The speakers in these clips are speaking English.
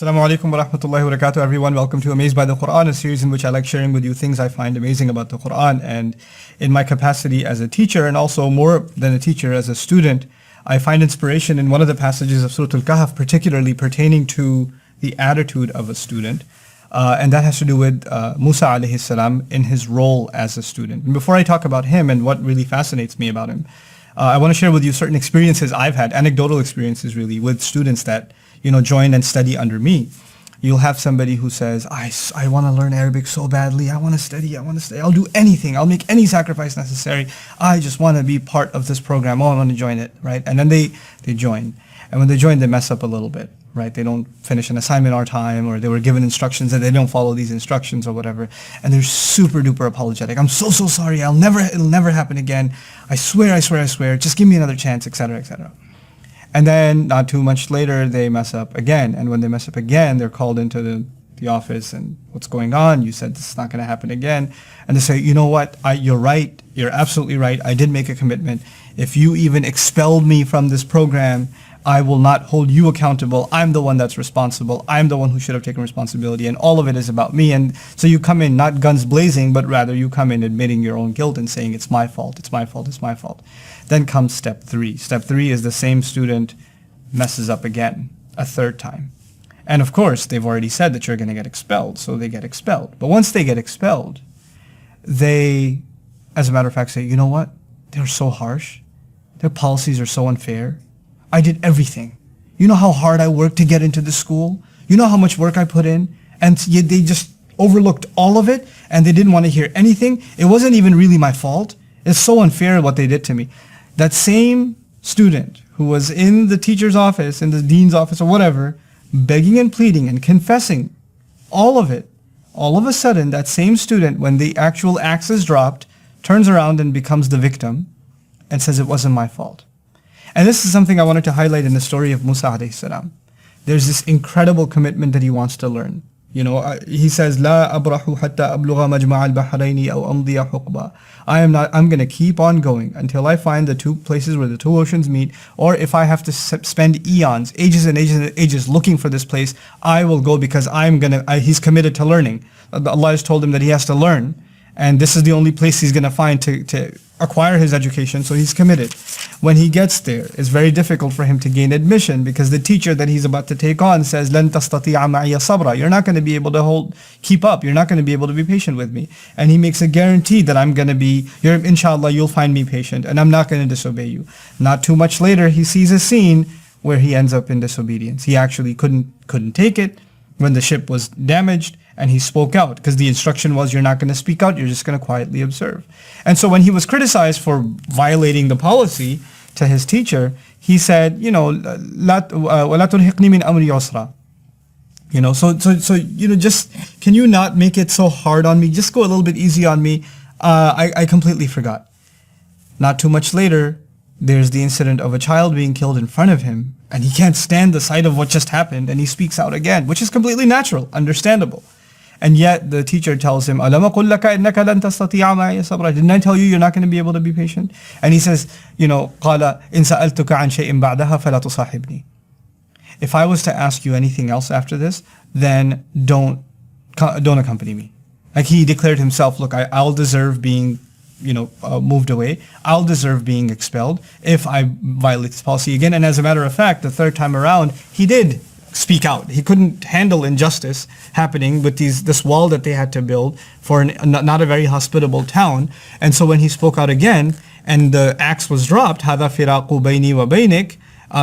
Assalamu alaikum wa rahmatullahi wa barakatuh, everyone. Welcome to Amazed by the Quran, a series in which I like sharing with you things I find amazing about the Quran. And in my capacity as a teacher, and also more than a teacher, as a student, I find inspiration in one of the passages of Surah Al-Kahf, particularly pertaining to the attitude of a student. And that has to do with Musa alayhi salam in his role as a student. And before I talk about him and what really fascinates me about him, I want to share with you certain experiences I've had, anecdotal experiences really, with students that join and study under me. You'll have somebody who says, I want to learn Arabic so badly, I want to study, I'll do anything, I'll make any sacrifice necessary, I just want to be part of this program, I want to join it, right? And then they join. And when they join, they mess up a little bit, right? They don't finish an assignment on time, or they were given instructions and they don't follow these instructions or whatever. And they're super duper apologetic. I'm so sorry, it'll never happen again. I swear, just give me another chance, etc., etc. And then not too much later, they mess up again. And when they mess up again, they're called into the office and what's going on? You said this is not going to happen again. And they say, you know what? You're right. You're absolutely right. I did make a commitment. If you even expelled me from this program, I will not hold you accountable. I'm the one that's responsible. I'm the one who should have taken responsibility. And all of it is about me. And so you come in not guns blazing, but rather you come in admitting your own guilt and saying, it's my fault, it's my fault, it's my fault. Then comes step 3. Step 3 is the same student messes up again, a third time. And of course, they've already said that you're going to get expelled, so they get expelled. But once they get expelled, they, as a matter of fact, say, you know what? They're so harsh. Their policies are so unfair. I did everything. You know how hard I worked to get into this school? You know how much work I put in? And yet they just overlooked all of it, and they didn't want to hear anything. It wasn't even really my fault. It's so unfair what they did to me. That same student who was in the teacher's office, in the dean's office or whatever, begging and pleading and confessing all of it, all of a sudden that same student, when the actual axe is dropped, turns around and becomes the victim and says it wasn't my fault. And this is something I wanted to highlight in the story of Musa alayhi salam. There's this incredible commitment that he wants to learn. He says, "La abrahu hatta ablugha majma' al-bahrayni aw amdiya huqba." I'm going to keep on going until I find the two places where the two oceans meet, or if I have to spend eons, ages and ages and ages looking for this place, I will go, because he's committed to learning. Allah has told him that he has to learn, and this is the only place he's going to find to acquire his education, so he's committed. When he gets there, it's very difficult for him to gain admission, because the teacher that he's about to take on says, "Lan tastati'a ma'iya sabra." You're not going to be able to keep up. You're not going to be able to be patient with me. And he makes a guarantee that inshallah, you'll find me patient, and I'm not going to disobey you. Not too much later, he sees a scene where he ends up in disobedience. He actually couldn't take it when the ship was damaged, and he spoke out, because the instruction was, you're not going to speak out, you're just going to quietly observe. And so when he was criticized for violating the policy to his teacher, he said, وَلَا تُرْهِقْنِي مِنْ أَمْرِي عُسْرًا. Just, can you not make it so hard on me? Just go a little bit easy on me. I completely forgot. Not too much later, there's the incident of a child being killed in front of him, and he can't stand the sight of what just happened, and he speaks out again, which is completely natural, understandable. And yet the teacher tells him, "Alam aqul laka innaka lan tastati'a ma'iya sabra." Didn't I tell you you're not going to be able to be patient? And he says, "Qala in sa'altuka an shay'in ba'daha fala tusahibni." If I was to ask you anything else after this, then don't accompany me. Like, he declared himself, look, I'll deserve being moved away. I'll deserve being expelled if I violate this policy again. And as a matter of fact, the third time around, he did speak out. He couldn't handle injustice happening with this wall that they had to build for not a very hospitable town. And so when he spoke out again, and the axe was dropped, هَذَا فِرَاقُ بَيْنِي وَبَيْنِكَ,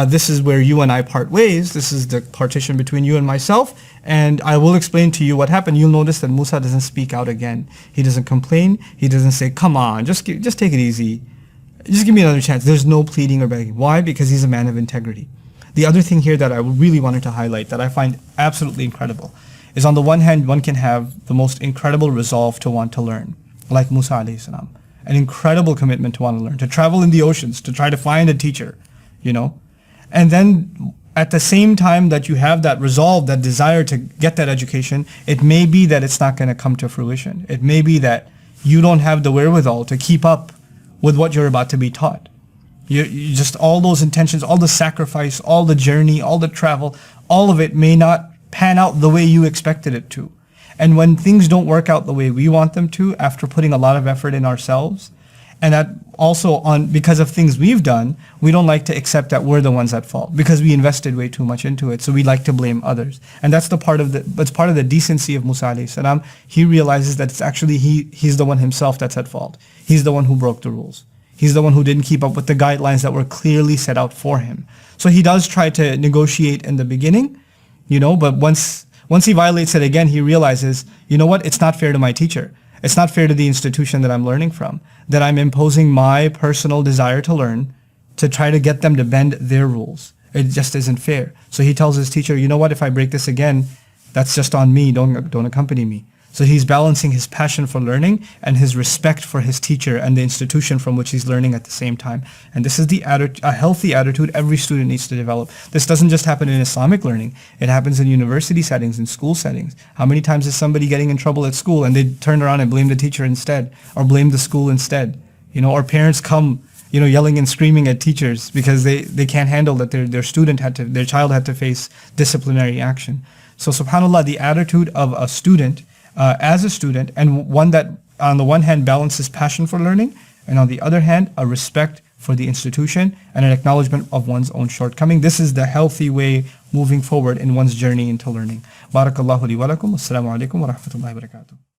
this is where you and I part ways. This is the partition between you and myself, and I will explain to you what happened. You'll notice that Musa doesn't speak out again. He doesn't complain. He doesn't say, "Come on, just take it easy. Just give me another chance." There's no pleading or begging. Why? Because he's a man of integrity. The other thing here that I really wanted to highlight, that I find absolutely incredible, is on the one hand, one can have the most incredible resolve to want to learn, like Musa alayhi salam. An incredible commitment to want to learn, to travel in the oceans, to try to find a teacher, And then at the same time that you have that resolve, that desire to get that education, it may be that it's not going to come to fruition. It may be that you don't have the wherewithal to keep up with what you're about to be taught. You just, all those intentions, all the sacrifice, all the journey, all the travel, all of it may not pan out the way you expected it to. And when things don't work out the way we want them to, after putting a lot of effort in ourselves, and that also because of things we've done, we don't like to accept that we're the ones at fault because we invested way too much into it. So we like to blame others. And that's part of the decency of Musa alayhi salam. He realizes that it's actually he's the one himself that's at fault. He's the one who broke the rules. He's the one who didn't keep up with the guidelines that were clearly set out for him. So he does try to negotiate in the beginning, but once he violates it again, he realizes, you know what, it's not fair to my teacher. It's not fair to the institution that I'm learning from, that I'm imposing my personal desire to learn to try to get them to bend their rules. It just isn't fair. So he tells his teacher, you know what, if I break this again, that's just on me, don't accompany me. So he's balancing his passion for learning and his respect for his teacher and the institution from which he's learning at the same time. And this is a healthy attitude every student needs to develop. This doesn't just happen in Islamic learning. It happens in university settings, in school settings. How many times is somebody getting in trouble at school and they turn around and blame the teacher instead, or blame the school instead? Or parents come, yelling and screaming at teachers because they can't handle that their child had to face disciplinary action. So subhanAllah, the attitude of a student as a student, and one that on the one hand balances passion for learning, and on the other hand a respect for the institution and an acknowledgement of one's own shortcoming. This is the healthy way moving forward in one's journey into learning. Barakallahu li wa lakum. Assalamu alaikum wa rahmatullahi wa barakatuh.